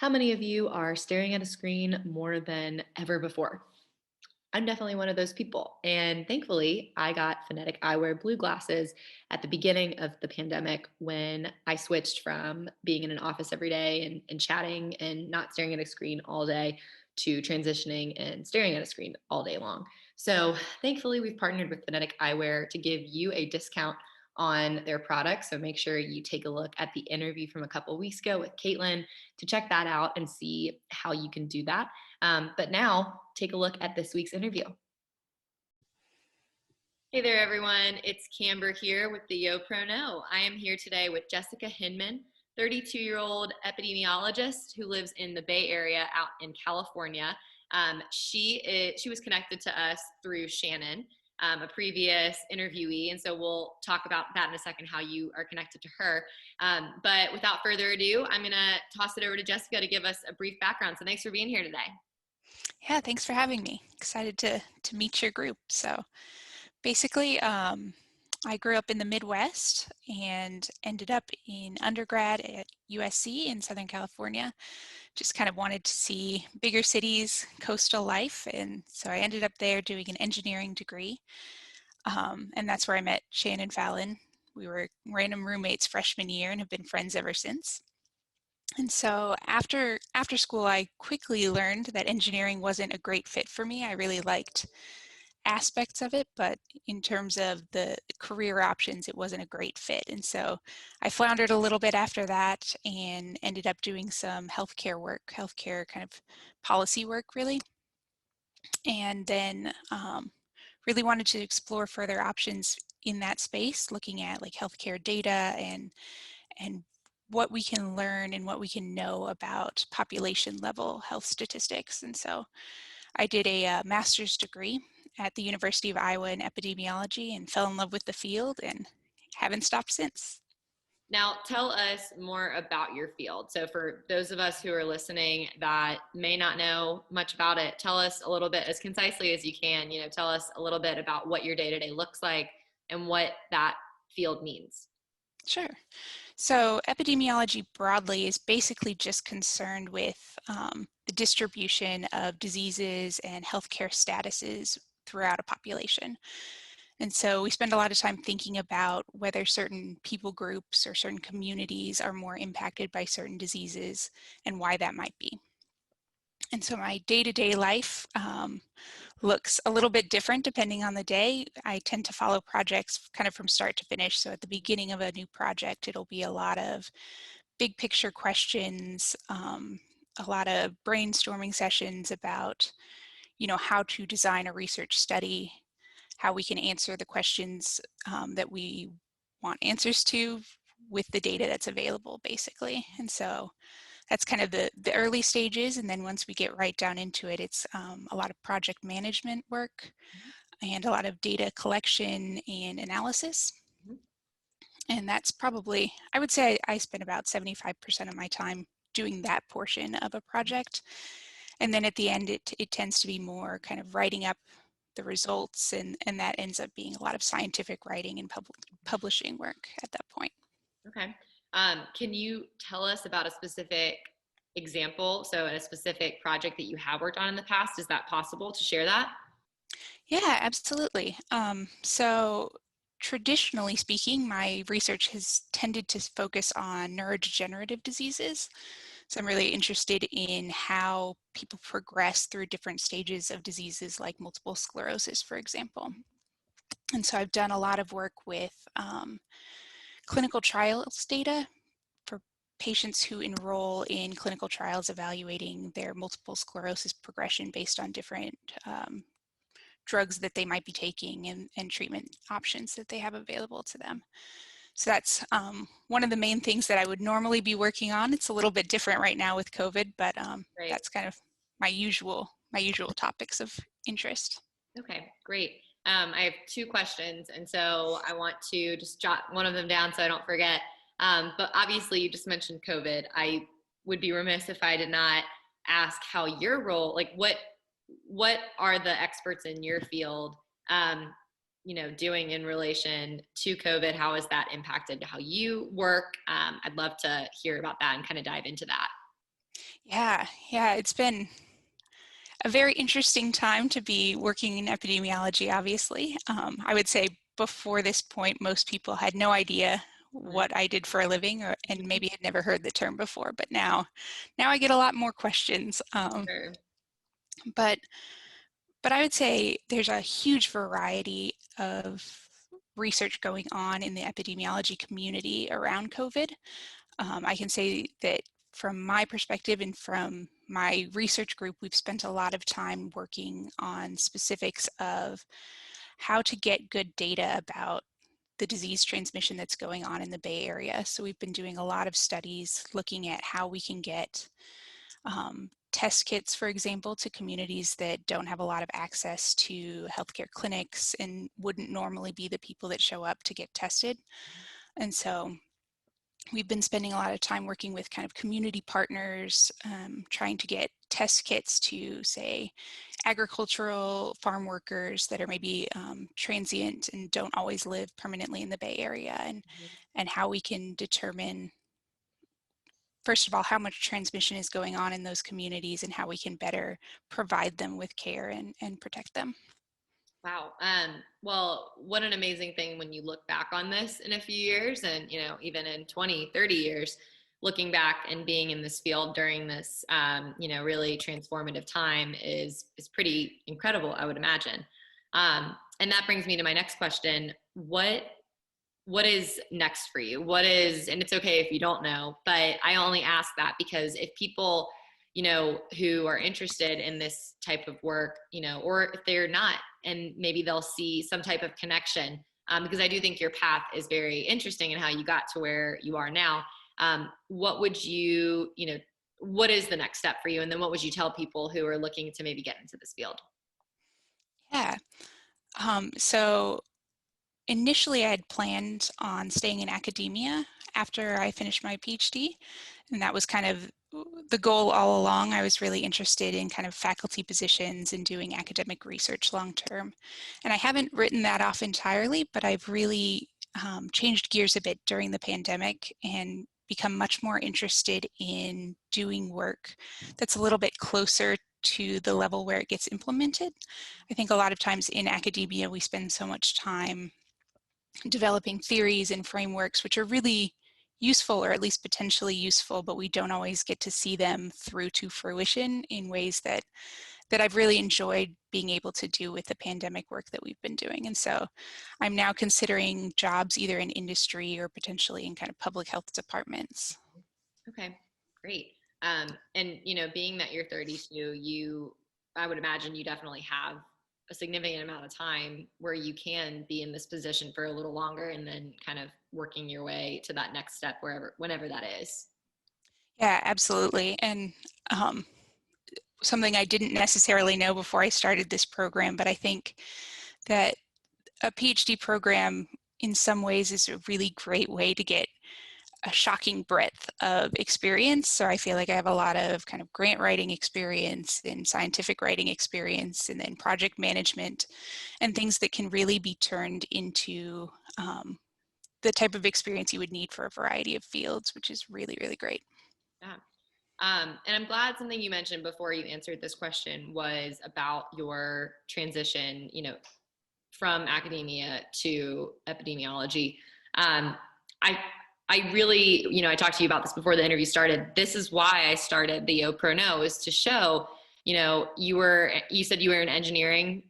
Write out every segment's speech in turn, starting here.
How many of you are staring at a screen more than ever before? I'm definitely one of those people. And thankfully, I got phonetic eyewear blue glasses at the beginning of the pandemic when I switched from being in an office every day and chatting and not staring at a screen all day to transitioning and staring at a screen all day long. So thankfully, we've partnered with Phonetic Eyewear to give you a discount on their products. So make sure you take a look at the interview from a couple weeks ago with Caitlin to check that out and see how you can do that. But now take a look at this week's interview. Hey there, everyone. It's Camber here with the Yo Pro No. I am here today with Jessica Hinman, 32-year-old epidemiologist who lives in the Bay Area out in California. She was connected to us through Shannon, a previous interviewee, and so we'll talk about that in a second, how you are connected to her. But without further ado, I'm going to toss it over to Jessica to give us a brief background. So thanks for being here today. Yeah, thanks for having me. Excited to meet your group. So basically, I grew up in the Midwest and ended up in undergrad at USC in Southern California. Just kind of wanted to see bigger cities, coastal life. And so I ended up there doing an engineering degree. And that's where I met Shannon Fallon. We were random roommates freshman year and have been friends ever since. And so after school, I quickly learned that engineering wasn't a great fit for me. I really liked aspects of it, but in terms of the career options, it wasn't a great fit. And so I floundered a little bit after that and ended up doing some healthcare work, healthcare kind of policy work, really. And then really wanted to explore further options in that space, looking at like healthcare data and what we can learn and what we can know about population level health statistics. And so I did a master's degree at the University of Iowa in epidemiology and fell in love with the field and haven't stopped since. Now, tell us more about your field. So, for those of us who are listening that may not know much about it, tell us a little bit, as concisely as you can. Tell us a little bit about what your day to day looks like and what that field means. Sure. So epidemiology broadly is basically just concerned with the distribution of diseases and healthcare statuses throughout a population. And so we spend a lot of time thinking about whether certain people groups or certain communities are more impacted by certain diseases and why that might be. And so my day-to-day life looks a little bit different depending on the day. I tend to follow projects kind of from start to finish. So at the beginning of a new project, it'll be a lot of big picture questions, a lot of brainstorming sessions about, how to design a research study, how we can answer the questions that we want answers to with the data that's available, basically. And so that's kind of the early stages. And then once we get right down into it, it's a lot of project management work and a lot of data collection and analysis. And that's probably, I would say I spend about 75% of my time doing that portion of a project. And then at the end, it tends to be more kind of writing up the results, and that ends up being a lot of scientific writing and publishing work at that point. Okay. Can you tell us about a specific example? So, a specific project that you have worked on in the past, is that possible to share that? Yeah, absolutely. So traditionally speaking, my research has tended to focus on neurodegenerative diseases. So I'm really interested in how people progress through different stages of diseases like multiple sclerosis, for example. And so I've done a lot of work with clinical trials data for patients who enroll in clinical trials evaluating their multiple sclerosis progression based on different drugs that they might be taking and treatment options that they have available to them. So that's one of the main things that I would normally be working on. It's a little bit different right now with COVID, but Right. that's kind of my usual topics of interest. Okay, great. I have two questions, and so I want to just jot one of them down so I don't forget. But obviously, you just mentioned COVID. I would be remiss if I did not ask how your role, like what are the experts in your field, doing in relation to COVID? How has that impacted how you work? I'd love to hear about that and kind of dive into that. Yeah, it's been a very interesting time to be working in epidemiology, obviously. I would say before this point, most people had no idea Right. what I did for a living and maybe had never heard the term before, but now I get a lot more questions. Sure. But But I would say there's a huge variety of research going on in the epidemiology community around COVID. I can say that from my perspective and from my research group, we've spent a lot of time working on specifics of how to get good data about the disease transmission that's going on in the Bay Area. So we've been doing a lot of studies looking at how we can get test kits, for example, to communities that don't have a lot of access to healthcare clinics and wouldn't normally be the people that show up to get tested. And so we've been spending a lot of time working with kind of community partners, trying to get test kits to, say, agricultural farm workers that are maybe transient and don't always live permanently in the Bay Area, and how we can determine, first of all, how much transmission is going on in those communities and how we can better provide them with care and protect them. Wow. Well, what an amazing thing when you look back on this in a few years and, even in 20, 30 years, looking back and being in this field during this, really transformative time is pretty incredible, I would imagine. And that brings me to my next question. What is next for you? And it's okay if you don't know, but I only ask that because if people, who are interested in this type of work, or if they're not, and maybe they'll see some type of connection, because I do think your path is very interesting and how you got to where you are now. What would what is the next step for you? And then what would you tell people who are looking to maybe get into this field? Yeah. So initially, I had planned on staying in academia after I finished my PhD, and that was kind of the goal all along. I was really interested in kind of faculty positions and doing academic research long term. And I haven't written that off entirely, but I've really changed gears a bit during the pandemic and become much more interested in doing work that's a little bit closer to the level where it gets implemented. I think a lot of times in academia, we spend so much time developing theories and frameworks, which are really useful, or at least potentially useful, but we don't always get to see them through to fruition in ways that I've really enjoyed being able to do with the pandemic work that we've been doing. And so I'm now considering jobs either in industry or potentially in kind of public health departments. Okay, great. And being that you're 32, I would imagine you definitely have a significant amount of time where you can be in this position for a little longer and then kind of working your way to that next step whenever that is. Yeah, absolutely. And something I didn't necessarily know before I started this program, but I think that a PhD program in some ways is a really great way to get a shocking breadth of experience. So I feel like I have a lot of kind of grant writing experience and scientific writing experience and then project management and things that can really be turned into the type of experience you would need for a variety of fields, which is really, really great. Yeah. And I'm glad something you mentioned before you answered this question was about your transition, from academia to epidemiology. Um, I I really, I talked to you about this before the interview started. This is why I started the Yo Pro No, is to show, you said you were an engineering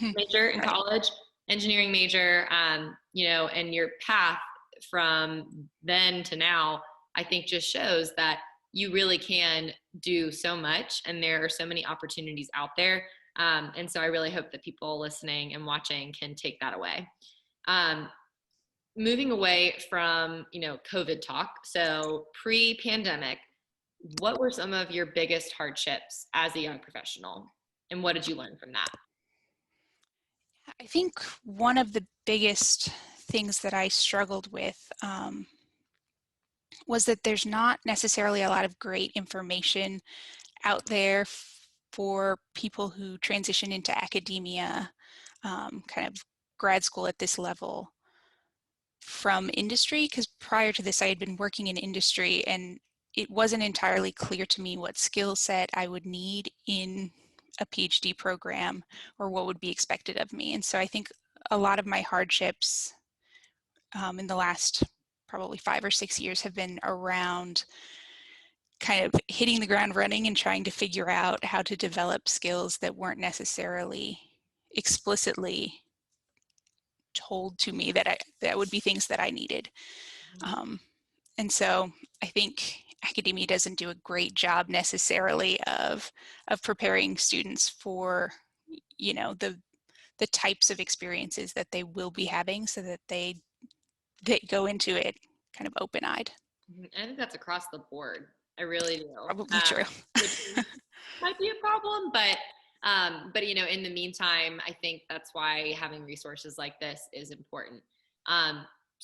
major in Right. college, engineering major, and your path from then to now, I think just shows that you really can do so much and there are so many opportunities out there. And so I really hope that people listening and watching can take that away. Um, Moving away from, COVID talk. So pre-pandemic, what were some of your biggest hardships as a young professional? And what did you learn from that? I think one of the biggest things that I struggled with was that there's not necessarily a lot of great information out there for people who transition into academia, kind of grad school at this level from industry. Because prior to this, I had been working in industry, and it wasn't entirely clear to me what skill set I would need in a PhD program or what would be expected of me. And so I think a lot of my hardships in the last probably 5 or 6 years have been around kind of hitting the ground running and trying to figure out how to develop skills that weren't necessarily explicitly told to me that would be things that I needed. Um, and so I think academia doesn't do a great job necessarily of preparing students for, you know, the types of experiences that they will be having, so that they go into it kind of open-eyed. I think that's across the board. I really do. Probably true. Which might be a problem, but in the meantime, I think that's why having resources like this is important.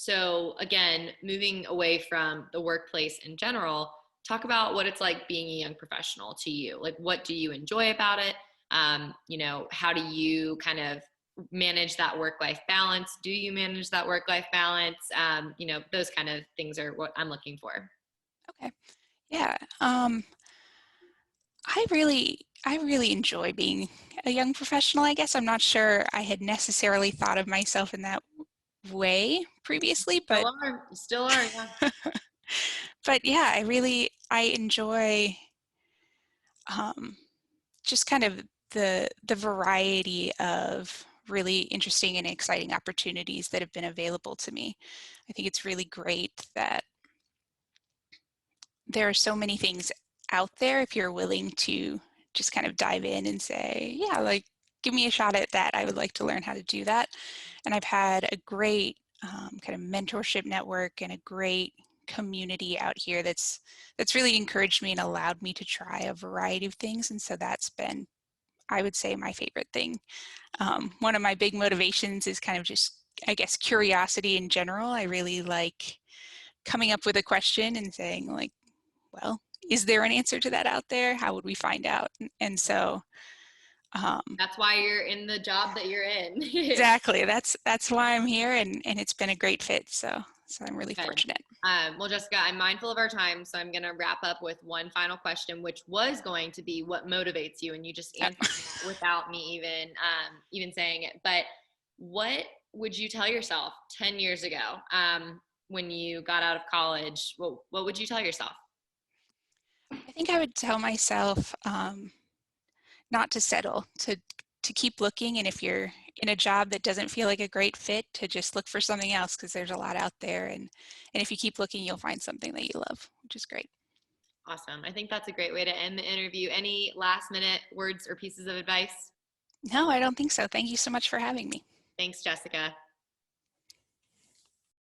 So again, moving away from the workplace in general, talk about what it's like being a young professional to you. Like, what do you enjoy about it? How do you kind of manage that work-life balance? Do you manage that work-life balance? Those kind of things are what I'm looking for. Okay. Yeah. I really enjoy being a young professional. I guess I'm not sure I had necessarily thought of myself in that way previously, Still are, still are, yeah. but yeah, I enjoy um, just kind of the variety of really interesting and exciting opportunities that have been available to me. I think it's really great that there are so many things out there if you're willing to just kind of dive in and say, yeah, like, give me a shot at that. I would like to learn how to do that. And I've had a great kind of mentorship network and a great community out here that's really encouraged me and allowed me to try a variety of things. And so that's been, I would say, my favorite thing. One of my big motivations is kind of just, I guess, curiosity in general. I really like coming up with a question and saying, like, well, is there an answer to that out there? How would we find out? And so That's why you're in the job that you're in. exactly, that's why I'm here, and it's been a great fit. So I'm really Good. fortunate. Well, Jessica, I'm mindful of our time, so I'm going to wrap up with one final question, which was going to be what motivates you, and you just answered that without me even saying it. But what would you tell yourself 10 years ago, when you got out of college? What would you tell yourself? I think I would tell myself not to settle, to keep looking, and if you're in a job that doesn't feel like a great fit, to just look for something else, because there's a lot out there, and if you keep looking, you'll find something that you love, which is great. Awesome. I think that's a great way to end the interview. Any last minute words or pieces of advice? No, I don't think so. Thank you so much for having me. Thanks, Jessica.